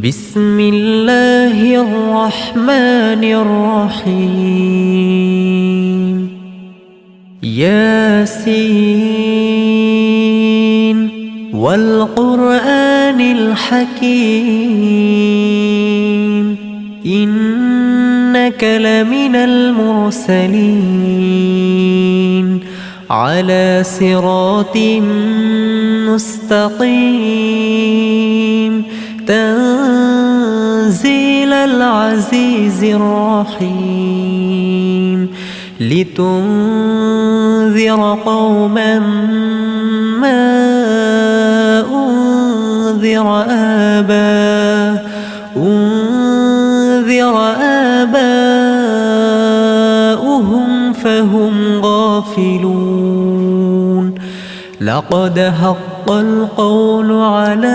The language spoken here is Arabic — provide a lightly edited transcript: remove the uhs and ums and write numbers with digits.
بسم الله الرحمن الرحيم ياسين والقرآن الحكيم إنك لمن المرسلين على صراط مستقيم تنزيل العزيز الرحيم لتنذر قوما ما أنذر آباؤهم فهم غافلون لقد حق القول على